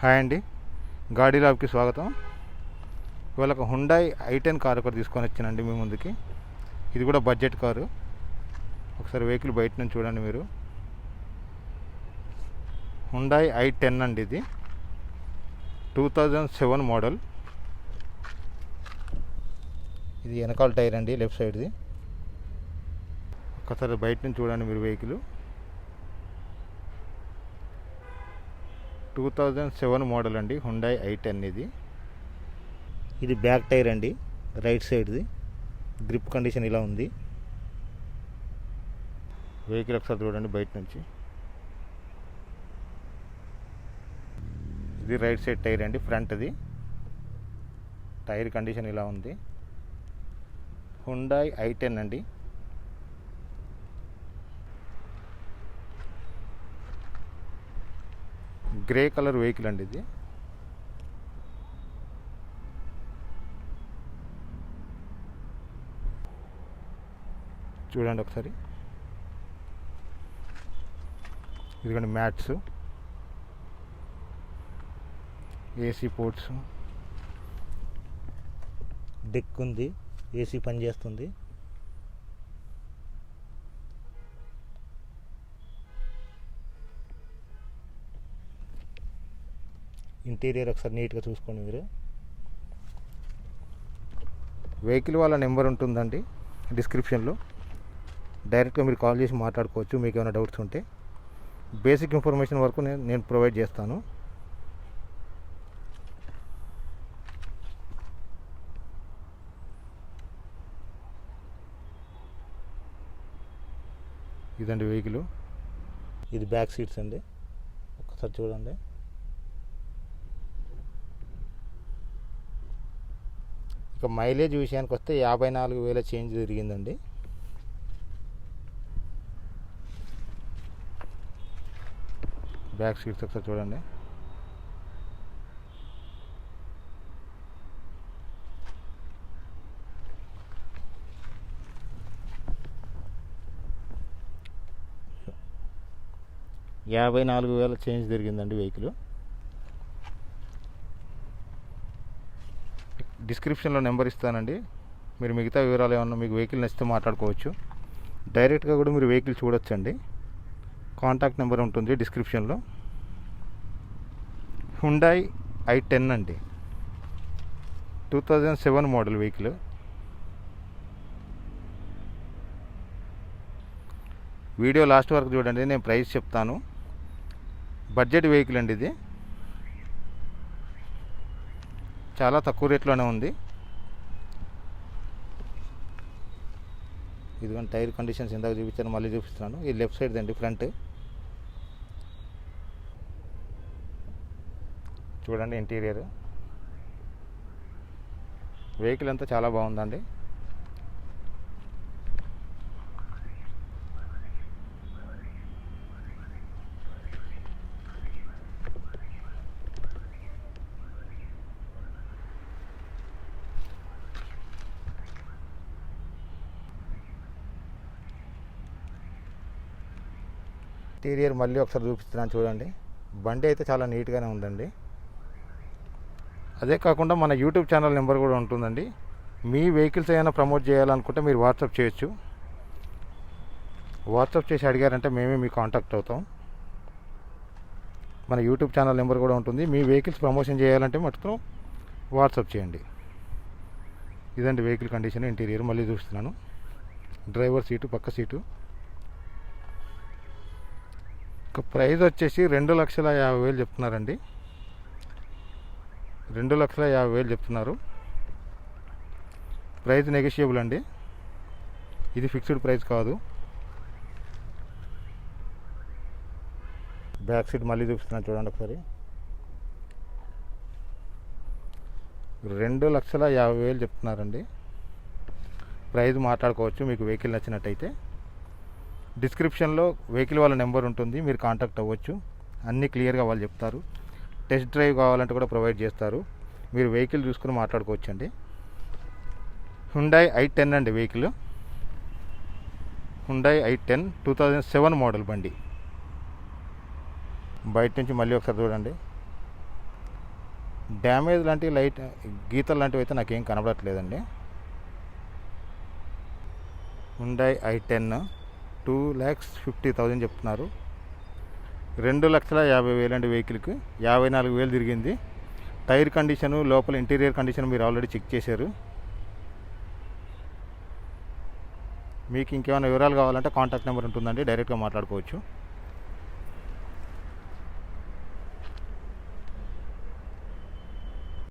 Hi అండి, గాడీ ల్యాబ్కి స్వాగతం. ఇవాళ ఒక హుండాయ్ i10 కారు ఒకటి తీసుకొని వచ్చానండి మీ ముందుకి. ఇది కూడా బడ్జెట్ కారు. ఒకసారి వెహికల్ బయట నుంచి చూడండి మీరు. హుండాయ్ i10 అండి, ఇది 2007 మోడల్. ఇది వెనకాల టైర్ అండి, లెఫ్ట్ సైడ్ది. ఒకసారి బయట నుంచి చూడండి మీరు వెహికల్. 2007 మోడల్ అండి, హుండాయ్ i10 ఇది. ఇది బ్యాక్ టైర్ అండి, రైట్ సైడ్ది. గ్రిప్ కండిషన్ ఇలా ఉంది. వెహికల్ ఒకసారి చూడండి బయట నుంచి. ఇది రైట్ సైడ్ టైర్ అండి, ఫ్రంట్ది. టైర్ కండిషన్ ఇలా ఉంది. హుండాయ్ i10 అండి. గ్రే కలర్ వెహికల్ అండి ఇది. చూడండి ఒకసారి. ఇదిగోండి మ్యాట్స్, ఏసీ పోర్ట్స్, డెక్ ఉంది, ఏసీ పనిచేస్తుంది. ఇంటీరియర్ ఒకసారి నీట్గా చూసుకోండి మీరు. వెహికల్ వాళ్ళ నెంబర్ ఉంటుందండి డిస్క్రిప్షన్లో. డైరెక్ట్గా మీరు కాల్ చేసి మాట్లాడుకోవచ్చు మీకు ఏమైనా డౌట్స్ ఉంటే. బేసిక్ ఇన్ఫర్మేషన్ వరకు నేను ప్రొవైడ్ చేస్తాను. ఇదండి వెహికల్. ఇది బ్యాక్ సీట్స్ అండి, ఒకసారి చూడండి. ఇక మైలేజ్ విషయానికి వస్తే 54,000 చేంజ్ తిరిగిందండి. బ్యాక్ సీట్స్ ఒకసారి చూడండి. $54,000 చేంజ్ తిరిగిందండి వెహికల్. డిస్క్రిప్షన్లో నెంబర్ ఇస్తానండి. మీరు మిగతా వివరాలు ఏమన్నా మీకు వెహికల్ నచ్చితే మాట్లాడుకోవచ్చు. డైరెక్ట్గా కూడా మీరు వెహికల్ చూడొచ్చండి. కాంటాక్ట్ నెంబర్ ఉంటుంది డిస్క్రిప్షన్లో. హుండాయ్ i10 అండి, 2007 మోడల్ వెహికల్. వీడియో లాస్ట్ వరకు చూడండి, నేను ప్రైస్ చెప్తాను. బడ్జెట్ వెహికల్ అండి ఇది, చాలా తక్కువ రేట్లోనే ఉంది. ఇదిగోండి టైర్ కండిషన్స్ ఇందాక చూపించాను, మళ్ళీ చూపిస్తున్నాను. ఇది లెఫ్ట్ సైడ్ అండి, ఫ్రంట్. చూడండి ఇంటీరియర్. వెహికల్ అంతా చాలా బాగుందండి. ఇంటీరియర్ మళ్ళీ ఒకసారి చూపిస్తున్నాను చూడండి. బండి అయితే చాలా నీట్గానే ఉందండి. అదే కాకుండా మన యూట్యూబ్ ఛానల్ నెంబర్ కూడా ఉంటుందండి. మీ వెహికల్స్ ఏమైనా ప్రమోట్ చేయాలనుకుంటే మీరు వాట్సాప్ చేయొచ్చు. వాట్సాప్ చేసి అడిగారంటే మేమే మీకు కాంటాక్ట్ అవుతాం. మన యూట్యూబ్ ఛానల్ నెంబర్ కూడా ఉంటుంది. మీ వెహికల్స్ ప్రమోషన్ చేయాలంటే మటుకు వాట్సాప్ చేయండి. ఇదండి వెహికల్ కండిషన్. ఇంటీరియర్ మళ్ళీ చూస్తున్నాను. డ్రైవర్ సీటు, పక్క సీటు. ఒక ప్రైస్ వచ్చేసి 2,50,000 చెప్తున్నారండి. 2,50,000 చెప్తున్నారు. ప్రైస్ నెగోషియబుల్ అండి, ఇది ఫిక్స్డ్ ప్రైస్ కాదు. బ్యాక్ సీట్ మళ్ళీ చూపిస్తున్నాను చూడండి ఒకసారి. 2,50,000 చెప్తున్నారండి. ప్రైస్ మాట్లాడుకోవచ్చు మీకు వెహికల్ నచ్చినట్టయితే. డిస్క్రిప్షన్లో వెహికల్ వాళ్ళ నెంబర్ ఉంటుంది, మీరు కాంటాక్ట్ అవ్వచ్చు. అన్నీ క్లియర్గా వాళ్ళు చెప్తారు. టెస్ట్ డ్రైవ్ కావాలంటే కూడా ప్రొవైడ్ చేస్తారు. మీరు వెహికల్ చూసుకుని మాట్లాడుకోవచ్చు అండి. హుండాయ్ i10 అండి వెహికల్. హుండాయ్ i10 2007 మోడల్ బండి. బయట నుంచి మళ్ళీ ఒకసారి చూడండి. డ్యామేజ్ లాంటి లైట్ గీతలు లాంటివి అయితే నాకేం కనబడట్లేదండి. హుండాయ్ i10 2,50,000 చెప్తున్నారు. 2,50,000 అండి వెహికల్కి. 54,000 తిరిగింది. టైర్ కండిషను, లోపల ఇంటీరియర్ కండిషన్ మీరు ఆల్రెడీ చెక్ చేశారు. మీకు ఇంకేమైనా వివరాలు కావాలంటే కాంటాక్ట్ నెంబర్ ఉంటుందండి, డైరెక్ట్గా మాట్లాడుకోవచ్చు.